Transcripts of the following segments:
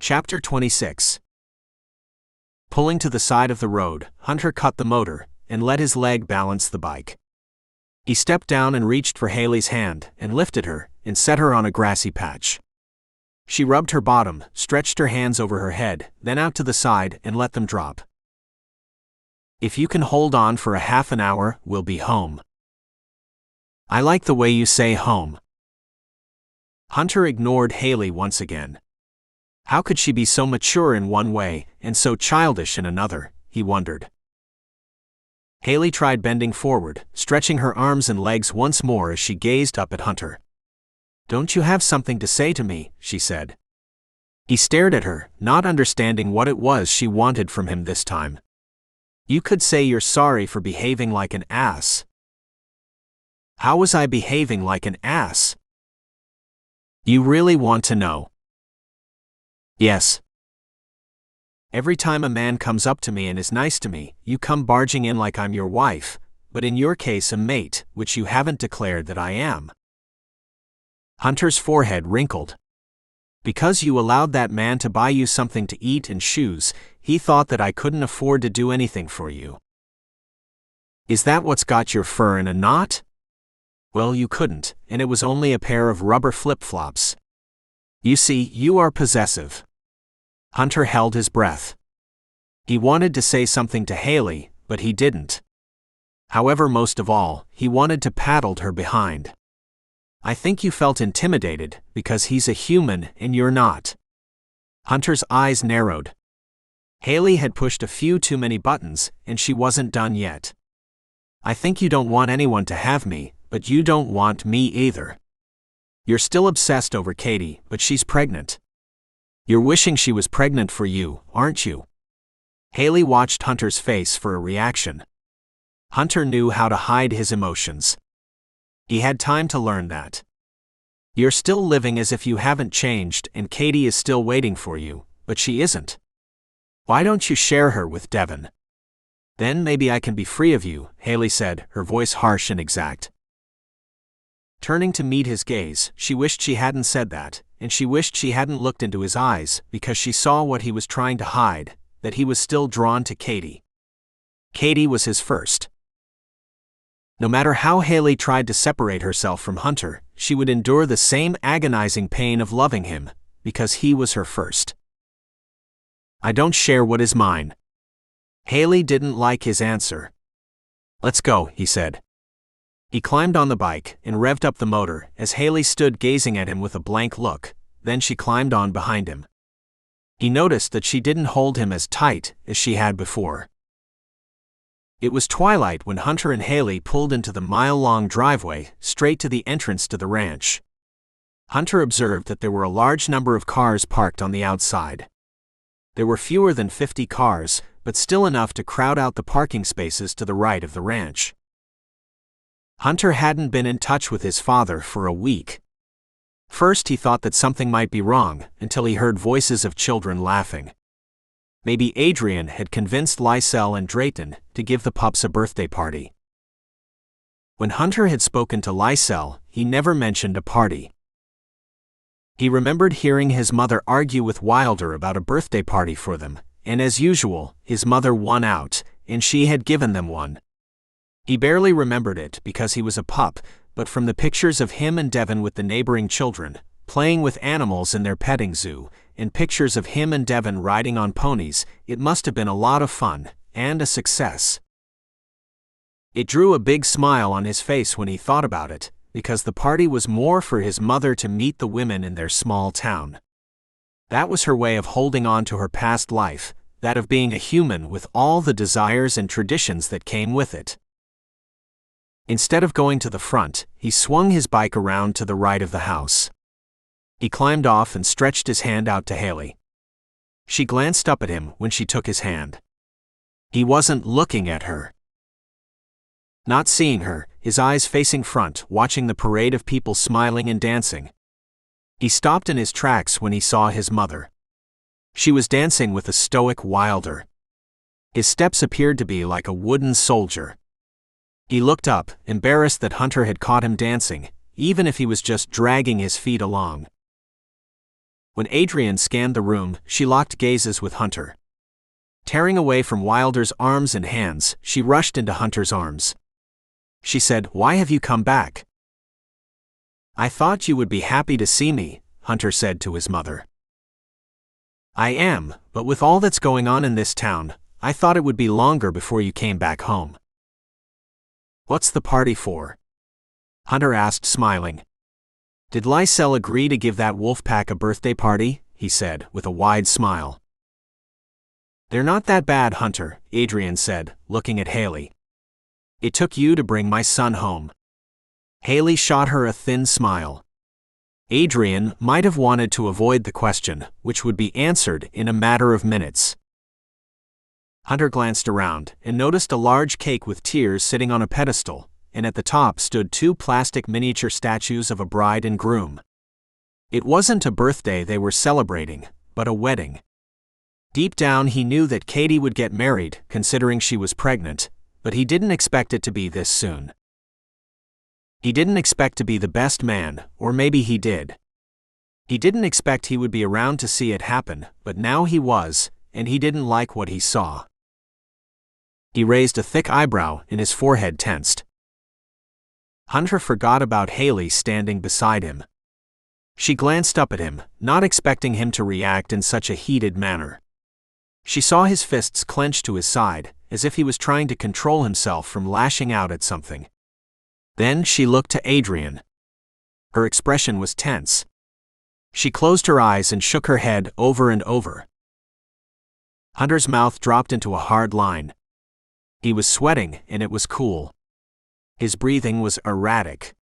Chapter 26. Pulling to the side of the road, Hunter cut the motor and let his leg balance the bike. He stepped down and reached for Haley's hand and lifted her and set her on a grassy patch. She rubbed her bottom, stretched her hands over her head, then out to the side and let them drop. "If you can hold on for a half an hour, we'll be home." "I like the way you say home." Hunter ignored Haley once again. How could she be so mature in one way and so childish in another, he wondered. Haley tried bending forward, stretching her arms and legs once more as she gazed up at Hunter. "Don't you have something to say to me?" she said. He stared at her, not understanding what it was she wanted from him this time. "You could say you're sorry for behaving like an ass." "How was I behaving like an ass?" "You really want to know?" "Yes. Every time a man comes up to me and is nice to me, you come barging in like I'm your wife, but in your case a mate, which you haven't declared that I am." Hunter's forehead wrinkled. "Because you allowed that man to buy you something to eat and shoes, he thought that I couldn't afford to do anything for you." "Is that what's got your fur in a knot?" "Well, you couldn't, and it was only a pair of rubber flip-flops. You see, you are possessive." Hunter held his breath. He wanted to say something to Haley, but he didn't. However, most of all, he wanted to paddle her behind. "I think you felt intimidated, because he's a human and you're not." Hunter's eyes narrowed. Haley had pushed a few too many buttons, and she wasn't done yet. "I think you don't want anyone to have me, but you don't want me either. You're still obsessed over Katy, but she's pregnant. You're wishing she was pregnant for you, aren't you?" Haley watched Hunter's face for a reaction. Hunter knew how to hide his emotions. He had time to learn that. "You're still living as if you haven't changed and Katy is still waiting for you, but she isn't. Why don't you share her with Devin?" "Then maybe I can be free of you," Haley said, her voice harsh and exact. Turning to meet his gaze, she wished she hadn't said that, and she wished she hadn't looked into his eyes, because she saw what he was trying to hide, that he was still drawn to Katy. Katy was his first. No matter how Haley tried to separate herself from Hunter, she would endure the same agonizing pain of loving him, because he was her first. "I don't share what is mine." Haley didn't like his answer. "Let's go," he said. He climbed on the bike and revved up the motor as Haley stood gazing at him with a blank look, then she climbed on behind him. He noticed that she didn't hold him as tight as she had before. It was twilight when Hunter and Haley pulled into the mile-long driveway straight to the entrance to the ranch. Hunter observed that there were a large number of cars parked on the outside. There were fewer than 50 cars, but still enough to crowd out the parking spaces to the right of the ranch. Hunter hadn't been in touch with his father for a week. First he thought that something might be wrong, until he heard voices of children laughing. Maybe Adrian had convinced Lycell and Drayton to give the pups a birthday party. When Hunter had spoken to Lycell, he never mentioned a party. He remembered hearing his mother argue with Wilder about a birthday party for them, and as usual, his mother won out, and she had given them one. He barely remembered it because he was a pup, but from the pictures of him and Devin with the neighboring children, playing with animals in their petting zoo, and pictures of him and Devin riding on ponies, it must have been a lot of fun, and a success. It drew a big smile on his face when he thought about it, because the party was more for his mother to meet the women in their small town. That was her way of holding on to her past life, that of being a human with all the desires and traditions that came with it. Instead of going to the front, he swung his bike around to the right of the house. He climbed off and stretched his hand out to Haley. She glanced up at him when she took his hand. He wasn't looking at her. Not seeing her, his eyes facing front, watching the parade of people smiling and dancing. He stopped in his tracks when he saw his mother. She was dancing with a stoic Wilder. His steps appeared to be like a wooden soldier. He looked up, embarrassed that Hunter had caught him dancing, even if he was just dragging his feet along. When Adrian scanned the room, she locked gazes with Hunter. Tearing away from Wilder's arms and hands, she rushed into Hunter's arms. She said, "Why have you come back?" "I thought you would be happy to see me," Hunter said to his mother. "I am, but with all that's going on in this town, I thought it would be longer before you came back home." "What's the party for?" Hunter asked, smiling. "Did Lycell agree to give that wolf pack a birthday party?" he said, with a wide smile. "They're not that bad, Hunter," Adrian said, looking at Haley. "It took you to bring my son home." Haley shot her a thin smile. Adrian might have wanted to avoid the question, which would be answered in a matter of minutes. Hunter glanced around and noticed a large cake with tears sitting on a pedestal, and at the top stood 2 plastic miniature statues of a bride and groom. It wasn't a birthday they were celebrating, but a wedding. Deep down he knew that Katy would get married, considering she was pregnant, but he didn't expect it to be this soon. He didn't expect to be the best man, or maybe he did. He didn't expect he would be around to see it happen, but now he was, and he didn't like what he saw. He raised a thick eyebrow and his forehead tensed. Hunter forgot about Haley standing beside him. She glanced up at him, not expecting him to react in such a heated manner. She saw his fists clench to his side, as if he was trying to control himself from lashing out at something. Then she looked to Adrian. Her expression was tense. She closed her eyes and shook her head over and over. Hunter's mouth dropped into a hard line. He was sweating, and it was cool. His breathing was erratic.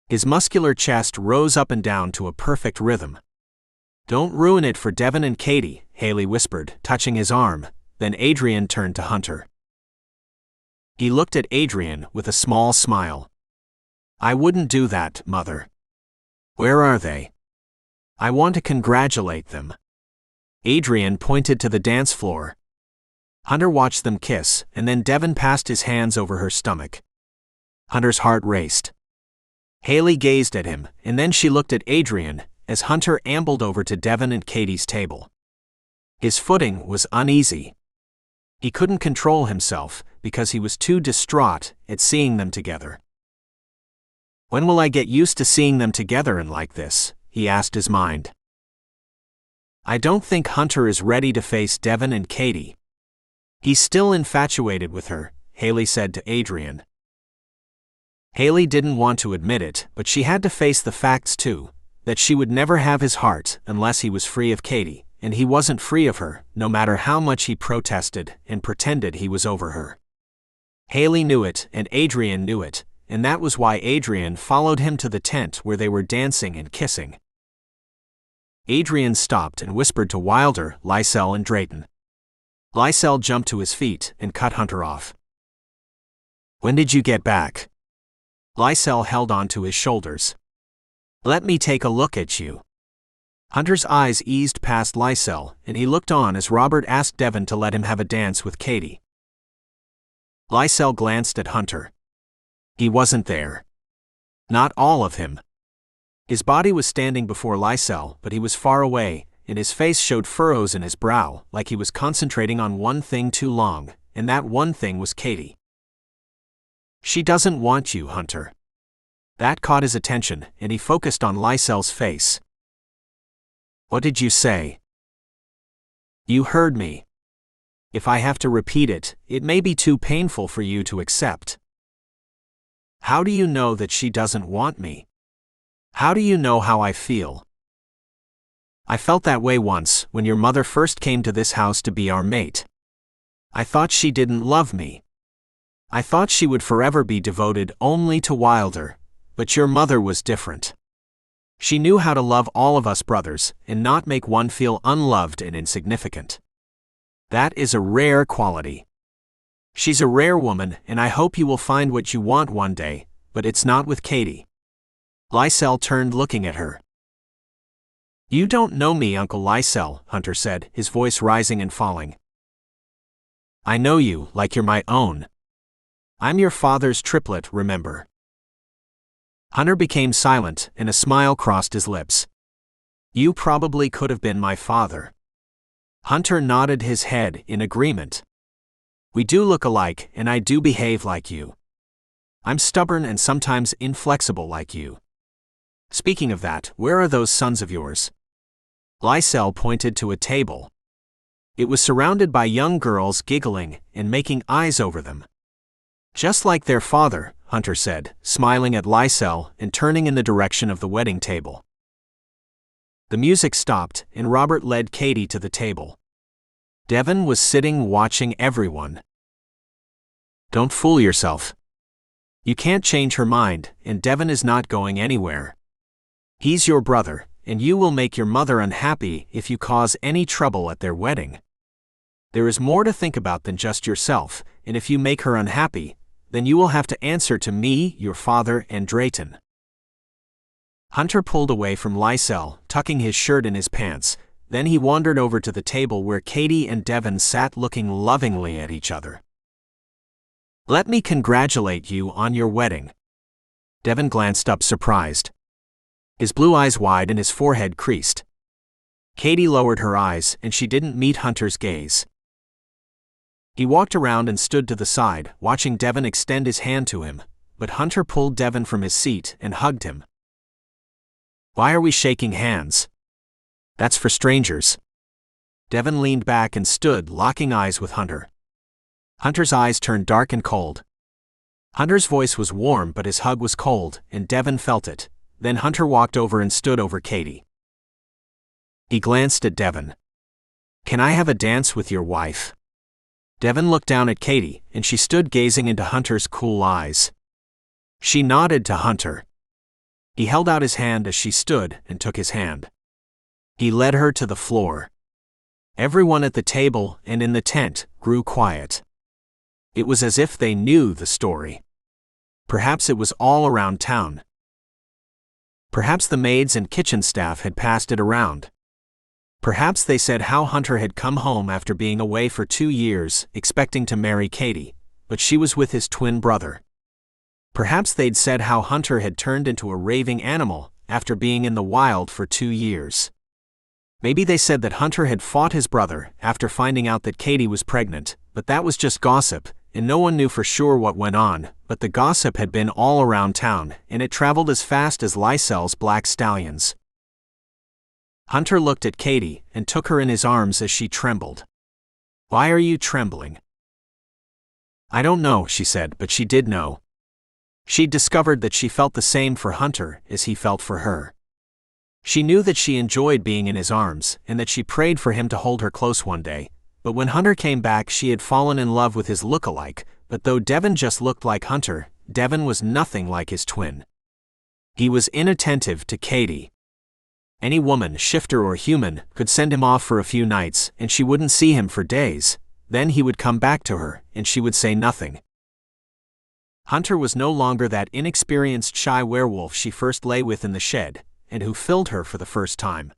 His muscular chest rose up and down to a perfect rhythm. "Don't ruin it for Devin and Katy," Haley whispered, touching his arm. Then Adrian turned to Hunter. He looked at Adrian with a small smile. "I wouldn't do that, Mother." "Where are they?" "I want to congratulate them." Adrian pointed to the dance floor. Hunter watched them kiss, and then Devin passed his hands over her stomach. Hunter's heart raced. Haley gazed at him, and then she looked at Adrian, as Hunter ambled over to Devin and Katy's table. His footing was uneasy. He couldn't control himself, because he was too distraught at seeing them together. "When will I get used to seeing them together and like this?" he asked his mind. "I don't think Hunter is ready to face Devin and Katy. He's still infatuated with her," Haley said to Adrian. Haley didn't want to admit it, but she had to face the facts too, that she would never have his heart unless he was free of Katy, and he wasn't free of her, no matter how much he protested and pretended he was over her. Haley knew it, and Adrian knew it, and that was why Adrian followed him to the tent where they were dancing and kissing. Adrian stopped and whispered to Wilder, Lycell, and Drayton. Lycell jumped to his feet and cut Hunter off. "When did you get back?" Lycell held on to his shoulders. "Let me take a look at you." Hunter's eyes eased past Lycell, and he looked on as Robert asked Devin to let him have a dance with Katy. Lycell glanced at Hunter. He wasn't there. Not all of him. His body was standing before Lycell, but he was far away, and his face showed furrows in his brow, like he was concentrating on one thing too long, and that one thing was Katy. "She doesn't want you, Hunter." That caught his attention, and he focused on Lycell's face. "What did you say?" "You heard me. If I have to repeat it, it may be too painful for you to accept." "How do you know that she doesn't want me? How do you know how I feel?" "I felt that way once, when your mother first came to this house to be our mate. I thought she didn't love me. I thought she would forever be devoted only to Wilder, but your mother was different. She knew how to love all of us brothers, and not make one feel unloved and insignificant. That is a rare quality. She's a rare woman, and I hope you will find what you want one day, but it's not with Katy." Lycell turned looking at her. "You don't know me, Uncle Lycell," Hunter said, his voice rising and falling. "I know you like you're my own. I'm your father's triplet, remember?" Hunter became silent, and a smile crossed his lips. You probably could have been my father. Hunter nodded his head in agreement. We do look alike, and I do behave like you. I'm stubborn and sometimes inflexible like you. Speaking of that, where are those sons of yours? Lycell pointed to a table. It was surrounded by young girls giggling and making eyes over them. Just like their father, Hunter said, smiling at Lycell and turning in the direction of the wedding table. The music stopped, and Robert led Katy to the table. Devin was sitting watching everyone. Don't fool yourself. You can't change her mind, and Devin is not going anywhere. He's your brother, and you will make your mother unhappy if you cause any trouble at their wedding. There is more to think about than just yourself, and if you make her unhappy, then you will have to answer to me, your father, and Drayton. Hunter pulled away from Lycell, tucking his shirt in his pants. Then he wandered over to the table where Katy and Devin sat looking lovingly at each other. Let me congratulate you on your wedding. Devin glanced up surprised. His blue eyes wide and his forehead creased. Katy lowered her eyes, and she didn't meet Hunter's gaze. He walked around and stood to the side, watching Devin extend his hand to him, but Hunter pulled Devin from his seat and hugged him. Why are we shaking hands? That's for strangers. Devin leaned back and stood, locking eyes with Hunter. Hunter's eyes turned dark and cold. Hunter's voice was warm, but his hug was cold, and Devin felt it. Then Hunter walked over and stood over Katy. He glanced at Devin. Can I have a dance with your wife? Devin looked down at Katy, and she stood gazing into Hunter's cool eyes. She nodded to Hunter. He held out his hand as she stood and took his hand. He led her to the floor. Everyone at the table and in the tent grew quiet. It was as if they knew the story. Perhaps it was all around town. Perhaps the maids and kitchen staff had passed it around. Perhaps they said how Hunter had come home after being away for 2 years, expecting to marry Katy, but she was with his twin brother. Perhaps they'd said how Hunter had turned into a raving animal after being in the wild for 2 years. Maybe they said that Hunter had fought his brother after finding out that Katy was pregnant, but that was just gossip, and no one knew for sure what went on, but the gossip had been all around town, and it traveled as fast as Lycell's black stallions. Hunter looked at Katy and took her in his arms as she trembled. Why are you trembling? I don't know, she said, but she did know. She'd discovered that she felt the same for Hunter as he felt for her. She knew that she enjoyed being in his arms, and that she prayed for him to hold her close one day. But when Hunter came back, she had fallen in love with his look-alike, but though Devin just looked like Hunter, Devin was nothing like his twin. He was inattentive to Katy. Any woman, shifter or human, could send him off for a few nights, and she wouldn't see him for days. Then he would come back to her, and she would say nothing. Hunter was no longer that inexperienced shy werewolf she first lay with in the shed, and who filled her for the first time.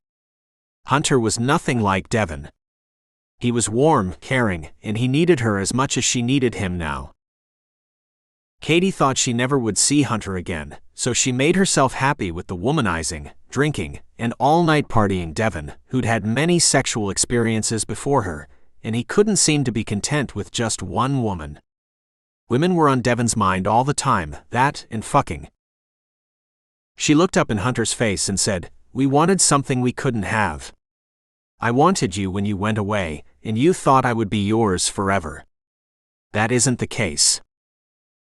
Hunter was nothing like Devin. He was warm, caring, and he needed her as much as she needed him now. Katy thought she never would see Hunter again, so she made herself happy with the womanizing, drinking, and all-night partying Devin, who'd had many sexual experiences before her, and he couldn't seem to be content with just one woman. Women were on Devin's mind all the time, that and fucking. She looked up in Hunter's face and said, "We wanted something we couldn't have. I wanted you when you went away, and you thought I would be yours forever. That isn't the case.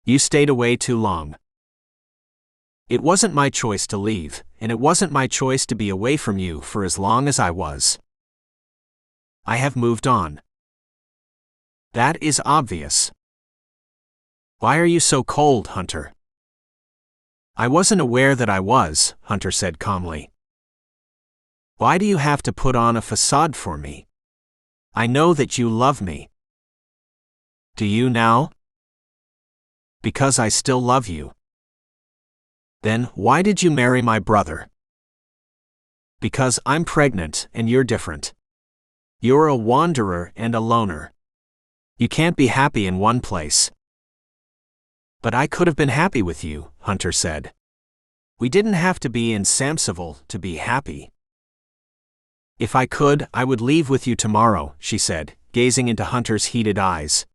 You stayed away too long. It wasn't my choice to leave, and it wasn't my choice to be away from you for as long as I was. I have moved on. That is obvious. Why are you so cold, Hunter?" "I wasn't aware that I was," Hunter said calmly. "Why do you have to put on a facade for me? I know that you love me." "Do you now?" "Because I still love you." "Then why did you marry my brother?" "Because I'm pregnant and you're different. You're a wanderer and a loner. You can't be happy in one place." "But I could have been happy with you," Hunter said. "We didn't have to be in Samsas to be happy." If I could, I would leave with you tomorrow, she said, gazing into Hunter's heated eyes.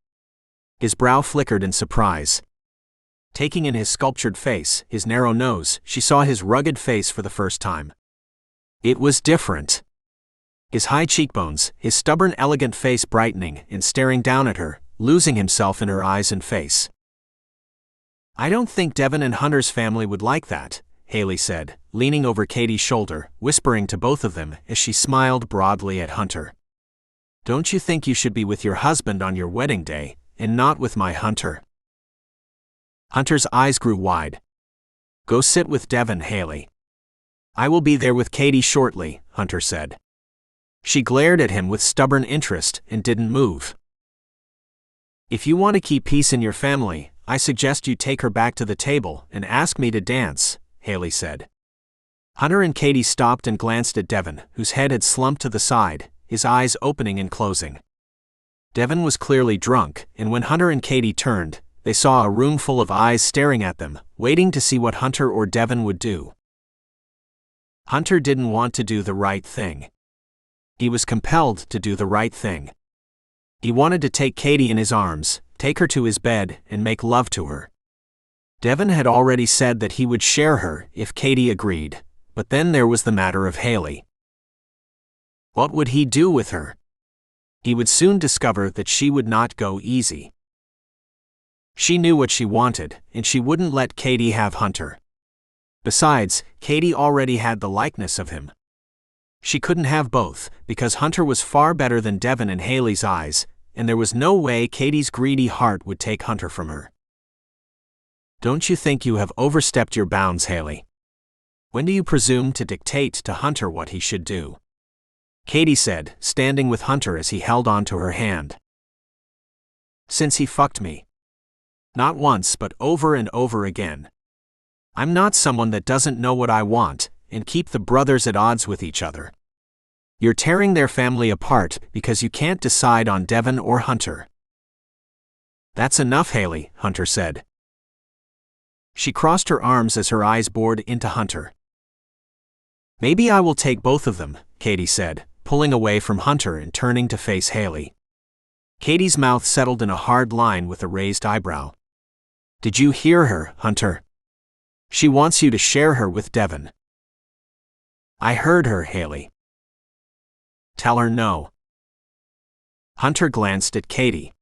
His brow flickered in surprise. Taking in his sculptured face, his narrow nose, she saw his rugged face for the first time. It was different. His high cheekbones, his stubborn, elegant face brightening and staring down at her, losing himself in her eyes and face. I don't think Devin and Hunter's family would like that, Haley said, leaning over Katy's shoulder, whispering to both of them as she smiled broadly at Hunter. Don't you think you should be with your husband on your wedding day, and not with my Hunter? Hunter's eyes grew wide. Go sit with Devin, Haley. I will be there with Katy shortly, Hunter said. She glared at him with stubborn interest and didn't move. If you want to keep peace in your family, I suggest you take her back to the table and ask me to dance, Haley said. Hunter and Katy stopped and glanced at Devin, whose head had slumped to the side, his eyes opening and closing. Devin was clearly drunk, and when Hunter and Katy turned, they saw a room full of eyes staring at them, waiting to see what Hunter or Devin would do. Hunter didn't want to do the right thing. He was compelled to do the right thing. He wanted to take Katy in his arms, take her to his bed, and make love to her. Devin had already said that he would share her if Katy agreed, but then there was the matter of Haley. What would he do with her? He would soon discover that she would not go easy. She knew what she wanted, and she wouldn't let Katy have Hunter. Besides, Katy already had the likeness of him. She couldn't have both, because Hunter was far better than Devin in Haley's eyes, and there was no way Katy's greedy heart would take Hunter from her. Don't you think you have overstepped your bounds, Haley? When do you presume to dictate to Hunter what he should do? Katy said, standing with Hunter as he held on to her hand. Since he fucked me. Not once but over and over again. I'm not someone that doesn't know what I want, and keep the brothers at odds with each other. You're tearing their family apart because you can't decide on Devin or Hunter. That's enough, Haley, Hunter said. She crossed her arms as her eyes bored into Hunter. Maybe I will take both of them, Katy said, pulling away from Hunter and turning to face Haley. Katy's mouth settled in a hard line with a raised eyebrow. Did you hear her, Hunter? She wants you to share her with Devin. I heard her, Haley. Tell her no. Hunter glanced at Katy.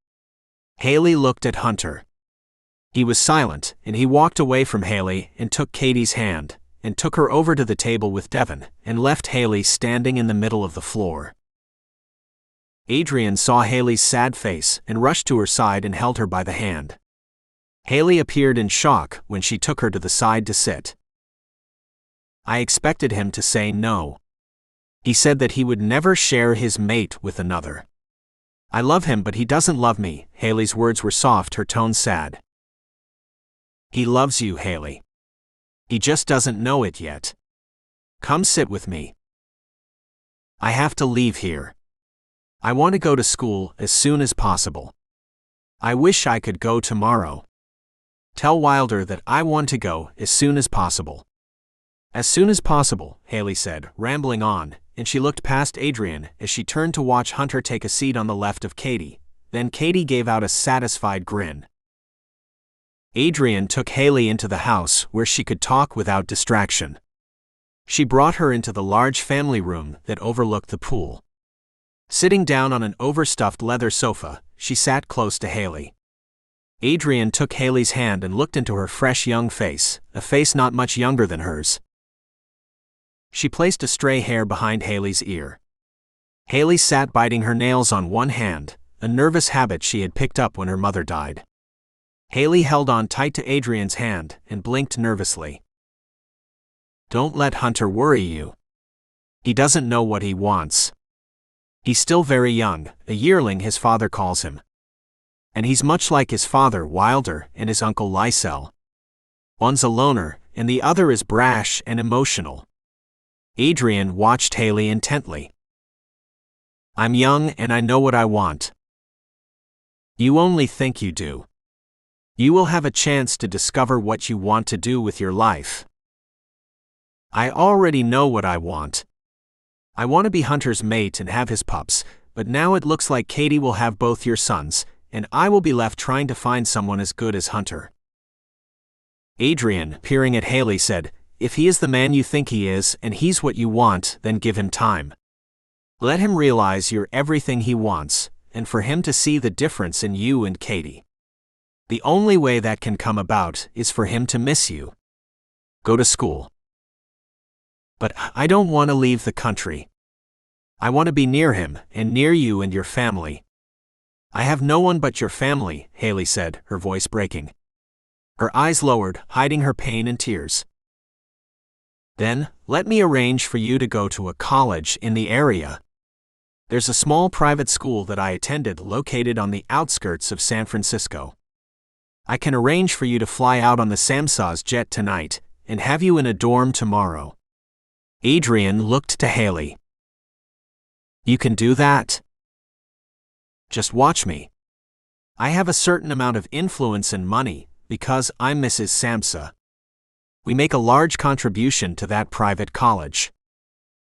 Haley looked at Hunter. He was silent, and he walked away from Haley and took Katy's hand, and took her over to the table with Devin, and left Haley standing in the middle of the floor. Adrian saw Haley's sad face and rushed to her side and held her by the hand. Haley appeared in shock when she took her to the side to sit. I expected him to say no. He said that he would never share his mate with another. I love him, but he doesn't love me. Haley's words were soft, her tone sad. He loves you, Haley. He just doesn't know it yet. Come sit with me. I have to leave here. I want to go to school as soon as possible. I wish I could go tomorrow. Tell Wilder that I want to go as soon as possible. As soon as possible, Haley said, rambling on, and she looked past Adrian as she turned to watch Hunter take a seat on the left of Katy. Then Katy gave out a satisfied grin. Adrian took Haley into the house where she could talk without distraction. She brought her into the large family room that overlooked the pool. Sitting down on an overstuffed leather sofa, she sat close to Haley. Adrian took Haley's hand and looked into her fresh young face, a face not much younger than hers. She placed a stray hair behind Haley's ear. Haley sat biting her nails on one hand, a nervous habit she had picked up when her mother died. Haley held on tight to Adrian's hand and blinked nervously. Don't let Hunter worry you. He doesn't know what he wants. He's still very young, a yearling his father calls him. And he's much like his father Wilder and his uncle Lycell. One's a loner, and the other is brash and emotional. Adrian watched Haley intently. I'm young and I know what I want. You only think you do. You will have a chance to discover what you want to do with your life. I already know what I want. I want to be Hunter's mate and have his pups, but now it looks like Katy will have both your sons, and I will be left trying to find someone as good as Hunter." Adrian, peering at Haley, said, "If he is the man you think he is and he's what you want, then give him time. Let him realize you're everything he wants, and for him to see the difference in you and Katy. The only way that can come about is for him to miss you. Go to school." "But I don't want to leave the country. I want to be near him, and near you and your family." "I have no one but your family," Haley said, her voice breaking. Her eyes lowered, hiding her pain and tears. "Then, let me arrange for you to go to a college in the area. There's a small private school that I attended located on the outskirts of San Francisco. I can arrange for you to fly out on the Samsas jet tonight, and have you in a dorm tomorrow." Adrian looked to Haley. "You can do that? Just watch me. I have a certain amount of influence and money, because I'm Mrs. Samsa. We make a large contribution to that private college.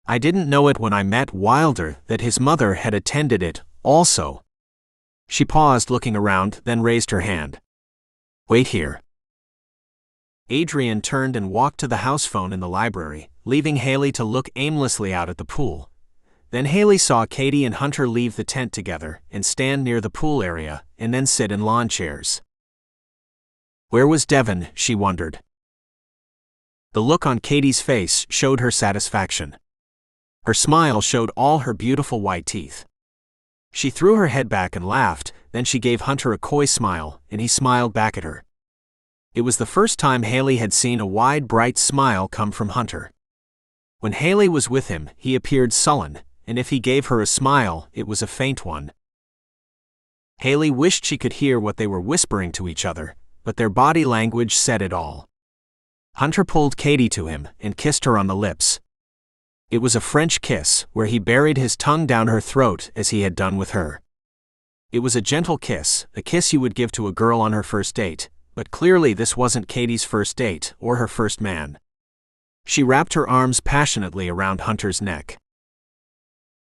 I didn't know it when I met Wilder that his mother had attended it, also." She paused, looking around, then raised her hand. "Wait here." Adrian turned and walked to the house phone in the library, leaving Haley to look aimlessly out at the pool. Then Haley saw Katy and Hunter leave the tent together and stand near the pool area, and then sit in lawn chairs. Where was Devin, she wondered. The look on Katy's face showed her satisfaction. Her smile showed all her beautiful white teeth. She threw her head back and laughed, then she gave Hunter a coy smile, and he smiled back at her. It was the first time Haley had seen a wide, bright smile come from Hunter. When Haley was with him, he appeared sullen, and if he gave her a smile, it was a faint one. Haley wished she could hear what they were whispering to each other, but their body language said it all. Hunter pulled Katy to him and kissed her on the lips. It was a French kiss, where he buried his tongue down her throat as he had done with her. It was a gentle kiss, a kiss you would give to a girl on her first date, but clearly this wasn't Katy's first date or her first man. She wrapped her arms passionately around Hunter's neck.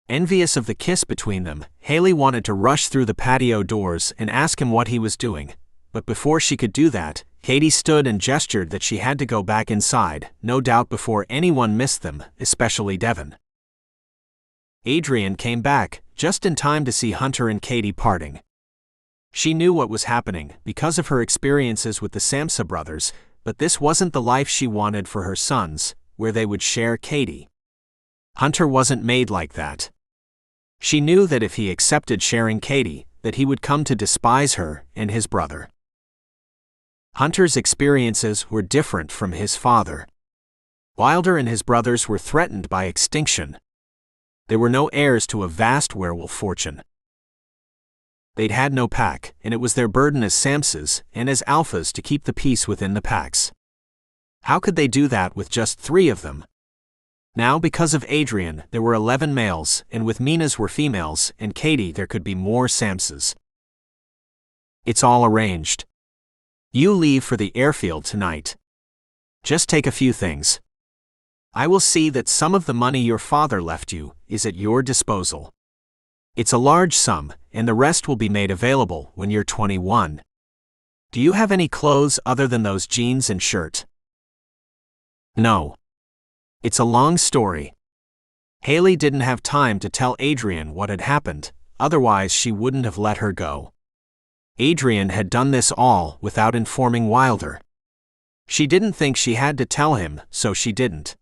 Envious of the kiss between them, Haley wanted to rush through the patio doors and ask him what he was doing, but before she could do that, Katy stood and gestured that she had to go back inside, no doubt before anyone missed them, especially Devin. Adrian came back, just in time to see Hunter and Katy parting. She knew what was happening because of her experiences with the Samsa brothers, but this wasn't the life she wanted for her sons, where they would share Katy. Hunter wasn't made like that. She knew that if he accepted sharing Katy, that he would come to despise her and his brother. Hunter's experiences were different from his father. Wilder and his brothers were threatened by extinction. There were no heirs to a vast werewolf fortune. They'd had no pack, and it was their burden as Samsas and as alphas to keep the peace within the packs. How could they do that with just 3 of them? Now, because of Adrian, there were 11 males, and with Mina's were females, and Katy there could be more Samsas. It's all arranged. You leave for the airfield tonight. Just take a few things. I will see that some of the money your father left you is at your disposal. It's a large sum, and the rest will be made available when you're 21. Do you have any clothes other than those jeans and shirt? No. It's a long story. Haley didn't have time to tell Adrian what had happened, otherwise she wouldn't have let her go. Adrian had done this all without informing Wilder. She didn't think she had to tell him, so she didn't.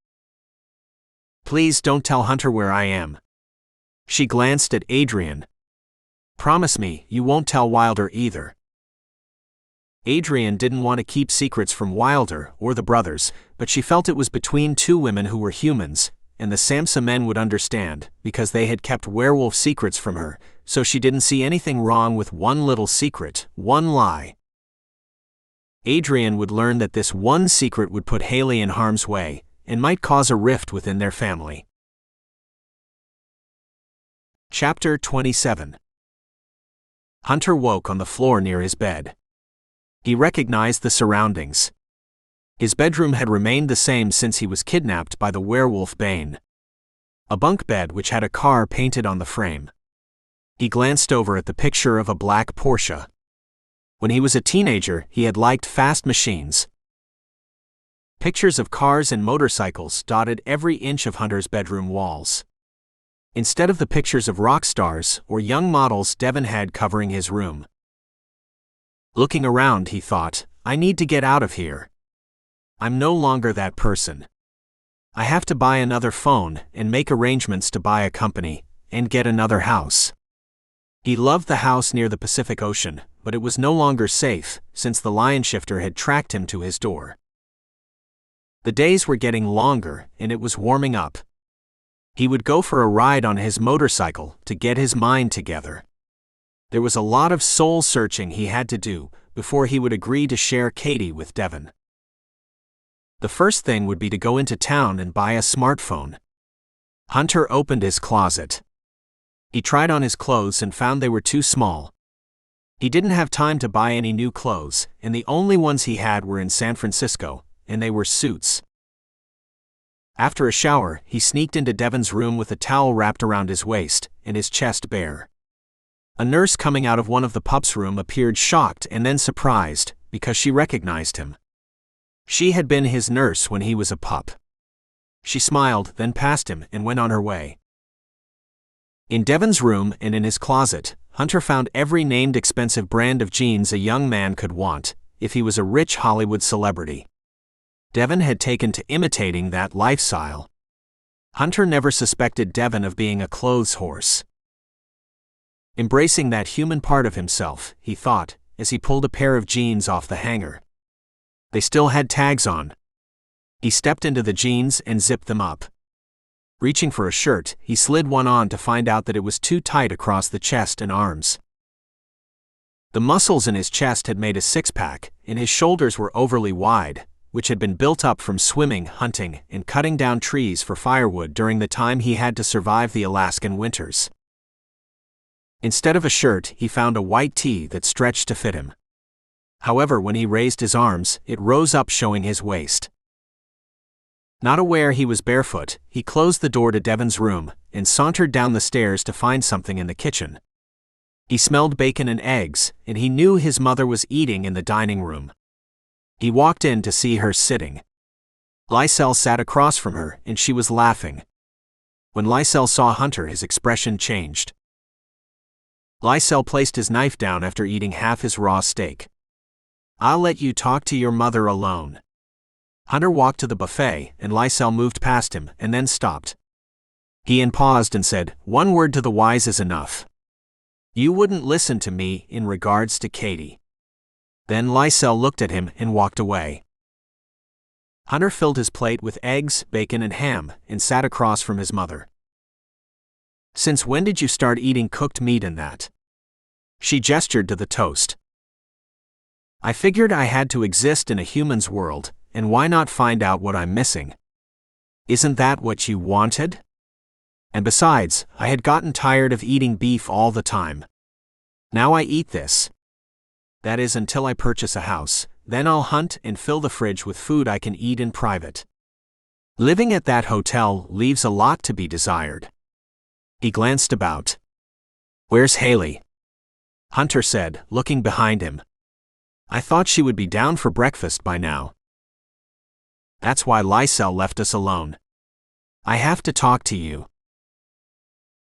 Please don't tell Hunter where I am. She glanced at Adrian. Promise me you won't tell Wilder either. Adrian didn't want to keep secrets from Wilder or the brothers, but she felt it was between 2 women who were humans, and the Samsa men would understand, because they had kept werewolf secrets from her, so she didn't see anything wrong with one little secret, one lie. Adrian would learn that this one secret would put Haley in harm's way, and might cause a rift within their family. Chapter 27. Hunter woke on the floor near his bed. He recognized the surroundings. His bedroom had remained the same since he was kidnapped by the werewolf Bane. a bunk bed which had a car painted on the frame. He glanced over at the picture of a black Porsche. When he was a teenager, he had liked fast machines. Pictures of cars and motorcycles dotted every inch of Hunter's bedroom walls. Instead of the pictures of rock stars or young models Devin had covering his room. Looking around, he thought, I need to get out of here. I'm no longer that person. I have to buy another phone and make arrangements to buy a company and get another house. He loved the house near the Pacific Ocean, but it was no longer safe since the lion shifter had tracked him to his door. The days were getting longer and it was warming up. He would go for a ride on his motorcycle to get his mind together. There was a lot of soul searching he had to do before he would agree to share Katy with Devin. The first thing would be to go into town and buy a smartphone. Hunter opened his closet. He tried on his clothes and found they were too small. He didn't have time to buy any new clothes, and the only ones he had were in San Francisco, and they were suits. After a shower, he sneaked into Devin's room with a towel wrapped around his waist and his chest bare. A nurse coming out of one of the pups' room appeared shocked and then surprised because she recognized him. She had been his nurse when he was a pup. She smiled, then passed him and went on her way. In Devin's room and in his closet, Hunter found every named expensive brand of jeans a young man could want if he was a rich Hollywood celebrity. Devin had taken to imitating that lifestyle. Hunter never suspected Devin of being a clothes horse. Embracing that human part of himself, he thought, as he pulled a pair of jeans off the hanger. They still had tags on. He stepped into the jeans and zipped them up. Reaching for a shirt, he slid one on to find out that it was too tight across the chest and arms. The muscles in his chest had made a six-pack, and his shoulders were overly wide, which had been built up from swimming, hunting, and cutting down trees for firewood during the time he had to survive the Alaskan winters. Instead of a shirt, he found a white tee that stretched to fit him. However, when he raised his arms, it rose up showing his waist. Not aware he was barefoot, he closed the door to Devin's room and sauntered down the stairs to find something in the kitchen. He smelled bacon and eggs, and he knew his mother was eating in the dining room. He walked in to see her sitting. Lycell sat across from her, and she was laughing. When Lycell saw Hunter, his expression changed. Lycell placed his knife down after eating half his raw steak. I'll let you talk to your mother alone. Hunter walked to the buffet, and Lycell moved past him and then stopped. He paused and said, "One word to the wise is enough. You wouldn't listen to me in regards to Katy." Then Lycell looked at him and walked away. Hunter filled his plate with eggs, bacon, and ham and sat across from his mother. "Since when did you start eating cooked meat and that?" She gestured to the toast. "I figured I had to exist in a human's world, and why not find out what I'm missing? Isn't that what you wanted? And besides, I had gotten tired of eating beef all the time. Now I eat this. That is until I purchase a house, then I'll hunt and fill the fridge with food I can eat in private. Living at that hotel leaves a lot to be desired." He glanced about. "Where's Haley?" Hunter said, looking behind him. "I thought she would be down for breakfast by now." "That's why Lycell left us alone. I have to talk to you."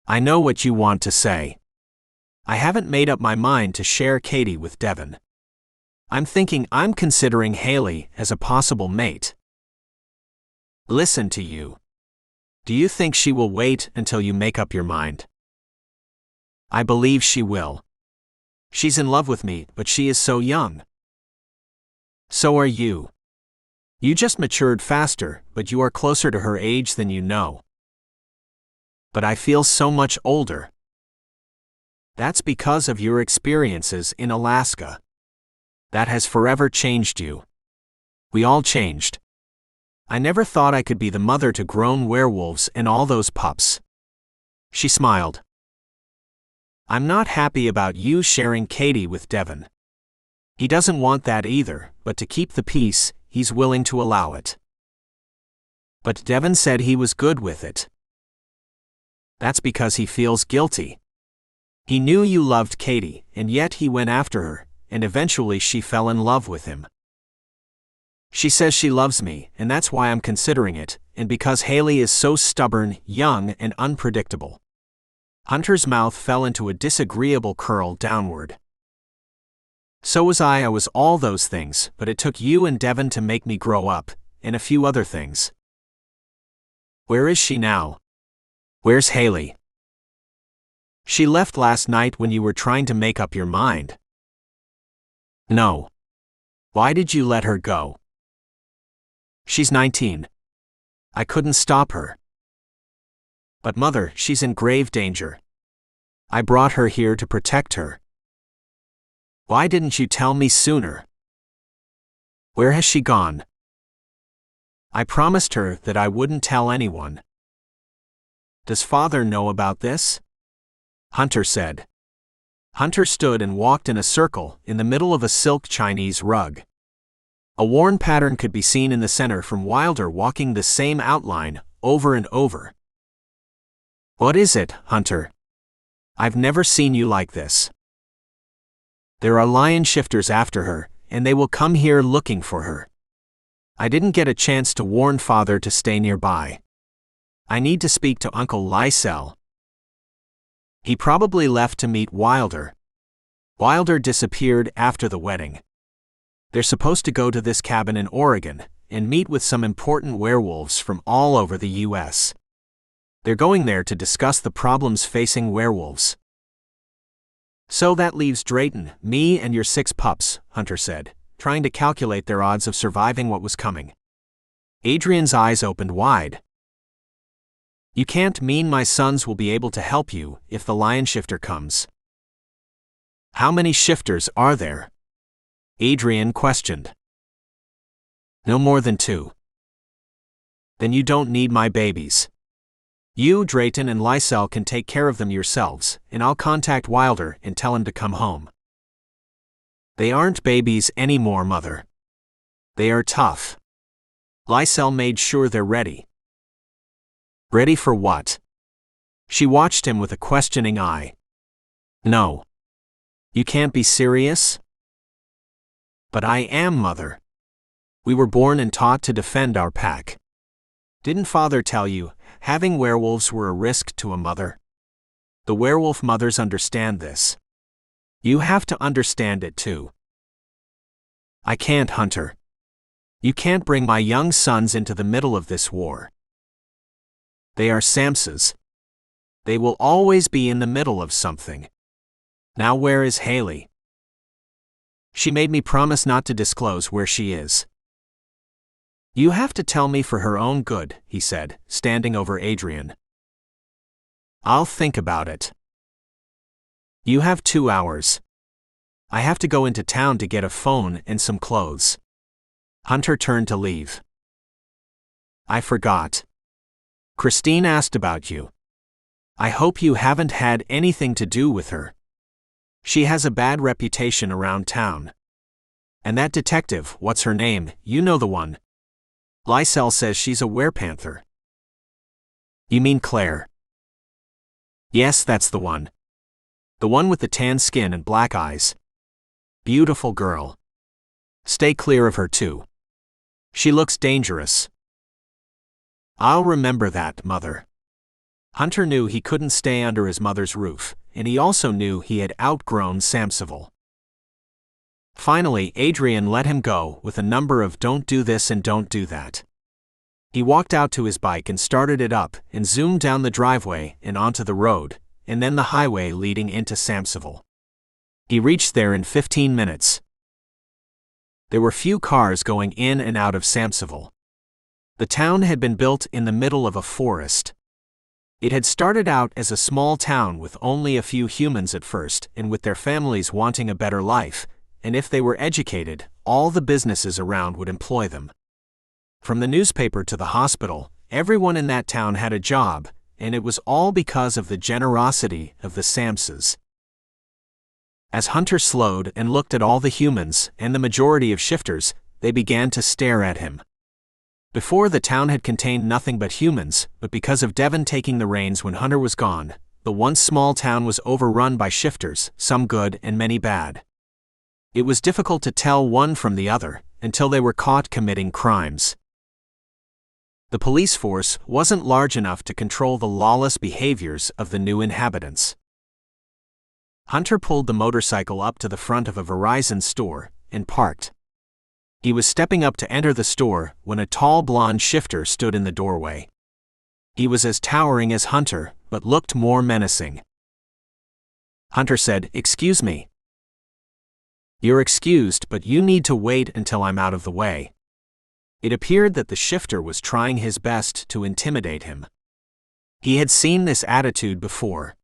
"I know what you want to say. I haven't made up my mind to share Katy with Devin. I'm considering Haley as a possible mate." "Listen to you. Do you think she will wait until you make up your mind?" "I believe she will. She's in love with me, but she is so young." "So are you. You just matured faster, but you are closer to her age than you know." "But I feel so much older." "That's because of your experiences in Alaska. That has forever changed you. We all changed. I never thought I could be the mother to grown werewolves and all those pups." She smiled. "I'm not happy about you sharing Katy with Devin. He doesn't want that either, but to keep the peace, he's willing to allow it." "But Devin said he was good with it." That's because he feels guilty. He knew you loved Katy, and yet he went after her, and eventually she fell in love with him. She says she loves me, and that's why I'm considering it, and because Haley is so stubborn, young, and unpredictable. Hunter's mouth fell into a disagreeable curl downward. So was I. I was all those things, but it took you and Devin to make me grow up, and a few other things. Where is she now? Where's Haley? She left last night when you were trying to make up your mind. No. Why did you let her go? She's 19. I couldn't stop her. But Mother, she's in grave danger. I brought her here to protect her. Why didn't you tell me sooner? Where has she gone? I promised her that I wouldn't tell anyone. Does Father know about this? Hunter said. Hunter stood and walked in a circle in the middle of a silk Chinese rug. A worn pattern could be seen in the center from Wilder walking the same outline over and over. What is it, Hunter? I've never seen you like this. There are lion shifters after her, and they will come here looking for her. I didn't get a chance to warn Father to stay nearby. I need to speak to Uncle Lycell. He probably left to meet Wilder. Wilder disappeared after the wedding. They're supposed to go to this cabin in Oregon and meet with some important werewolves from all over the U.S. They're going there to discuss the problems facing werewolves. So that leaves Drayton, me, and your 6 pups, Hunter said, trying to calculate their odds of surviving what was coming. Adrian's eyes opened wide. You can't mean my sons will be able to help you if the lion shifter comes. How many shifters are there? Adrian questioned. No more than 2. Then you don't need my babies. You, Drayton, and Lycell can take care of them yourselves, and I'll contact Wilder and tell him to come home. They aren't babies anymore, Mother. They are tough. Lycell made sure they're ready. Ready for what? She watched him with a questioning eye. No. You can't be serious? But I am, Mother. We were born and taught to defend our pack. Didn't Father tell you, having werewolves were a risk to a mother? The werewolf mothers understand this. You have to understand it too. I can't, Hunter. You can't bring my young sons into the middle of this war. They are Samsas. They will always be in the middle of something. Now where is Haley? She made me promise not to disclose where she is. You have to tell me for her own good, he said, standing over Adrian. I'll think about it. You have 2 hours. I have to go into town to get a phone and some clothes. Hunter turned to leave. I forgot. Christine asked about you. I hope you haven't had anything to do with her. She has a bad reputation around town. And that detective, what's her name, you know the one. Lycell says she's a werepanther. You mean Claire? Yes, that's the one. The one with the tan skin and black eyes. Beautiful girl. Stay clear of her too. She looks dangerous. I'll remember that, Mother. Hunter knew he couldn't stay under his mother's roof, and he also knew he had outgrown Samsas. Finally, Adrian let him go with a number of don't do this and don't do that. He walked out to his bike and started it up and zoomed down the driveway and onto the road, and then the highway leading into Samsas. He reached there in 15 minutes. There were few cars going in and out of Samsas. The town had been built in the middle of a forest. It had started out as a small town with only a few humans at first and with their families wanting a better life, and if they were educated, all the businesses around would employ them. From the newspaper to the hospital, everyone in that town had a job, and it was all because of the generosity of the Samsas. As Hunter slowed and looked at all the humans and the majority of shifters, they began to stare at him. Before, the town had contained nothing but humans, but because of Devin taking the reins when Hunter was gone, the once small town was overrun by shifters, some good and many bad. It was difficult to tell one from the other, until they were caught committing crimes. The police force wasn't large enough to control the lawless behaviors of the new inhabitants. Hunter pulled the motorcycle up to the front of a Verizon store and parked. He was stepping up to enter the store when a tall blonde shifter stood in the doorway. He was as towering as Hunter, but looked more menacing. Hunter said, "Excuse me." "You're excused, but you need to wait until I'm out of the way." It appeared that the shifter was trying his best to intimidate him. He had seen this attitude before.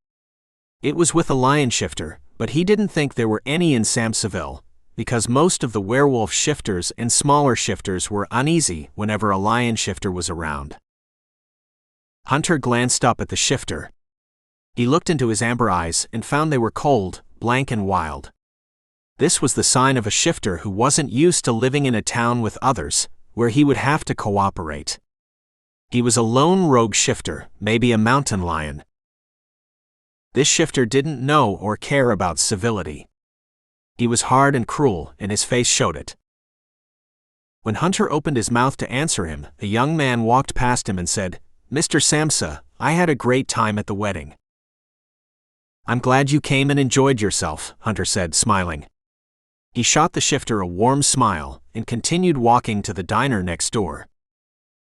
It was with a lion shifter, but he didn't think there were any in Samsasville, because most of the werewolf shifters and smaller shifters were uneasy whenever a lion shifter was around. Hunter glanced up at the shifter. He looked into his amber eyes and found they were cold, blank and wild. This was the sign of a shifter who wasn't used to living in a town with others, where he would have to cooperate. He was a lone rogue shifter, maybe a mountain lion. This shifter didn't know or care about civility. He was hard and cruel, and his face showed it. When Hunter opened his mouth to answer him, a young man walked past him and said, "Mr. Samsas, I had a great time at the wedding." "I'm glad you came and enjoyed yourself," Hunter said, smiling. He shot the shifter a warm smile and continued walking to the diner next door.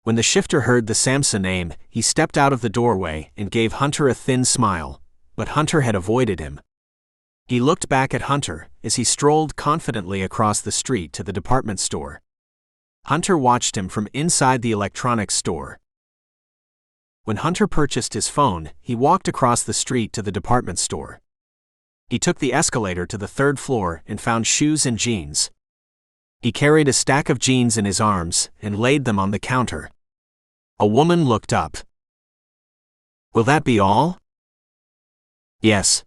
When the shifter heard the Samsas name, he stepped out of the doorway and gave Hunter a thin smile, but Hunter had avoided him. He looked back at Hunter as he strolled confidently across the street to the department store. Hunter watched him from inside the electronics store. When Hunter purchased his phone, he walked across the street to the department store. He took the escalator to the third floor and found shoes and jeans. He carried a stack of jeans in his arms and laid them on the counter. A woman looked up. "Will that be all?" "Yes."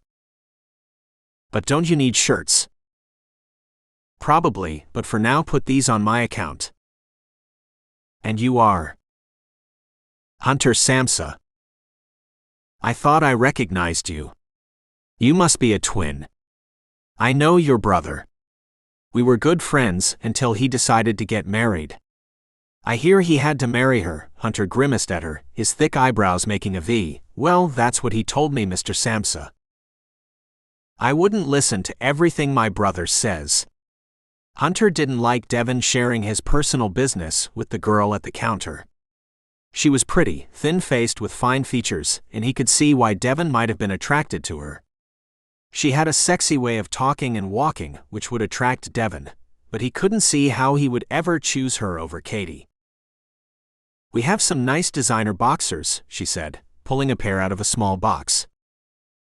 "But don't you need shirts?" "Probably, but for now put these on my account." "And you are?" "Hunter Samsas." "I thought I recognized you. You must be a twin." "I know your brother. We were good friends until he decided to get married." "I hear he had to marry her." Hunter grimaced at her, his thick eyebrows making a V. "Well, that's what he told me, Mr. Samsas." "I wouldn't listen to everything my brother says." Hunter didn't like Devin sharing his personal business with the girl at the counter. She was pretty, thin-faced with fine features, and he could see why Devin might have been attracted to her. She had a sexy way of talking and walking which would attract Devin, but he couldn't see how he would ever choose her over Katy. "We have some nice designer boxers," she said, pulling a pair out of a small box.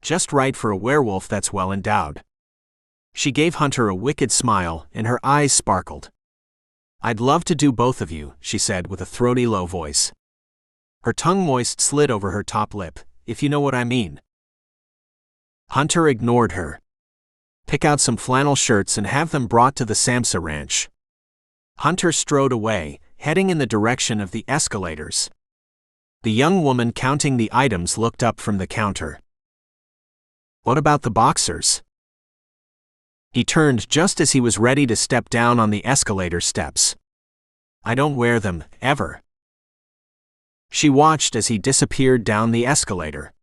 "Just right for a werewolf that's well endowed." She gave Hunter a wicked smile, and her eyes sparkled. "I'd love to do both of you," she said with a throaty low voice. Her tongue moist slid over her top lip, "if you know what I mean." Hunter ignored her. "Pick out some flannel shirts and have them brought to the Samsas ranch." Hunter strode away, heading in the direction of the escalators. The young woman counting the items looked up from the counter. "What about the boxers?" He turned just as he was ready to step down on the escalator steps. "I don't wear them, ever." She watched as he disappeared down the escalator.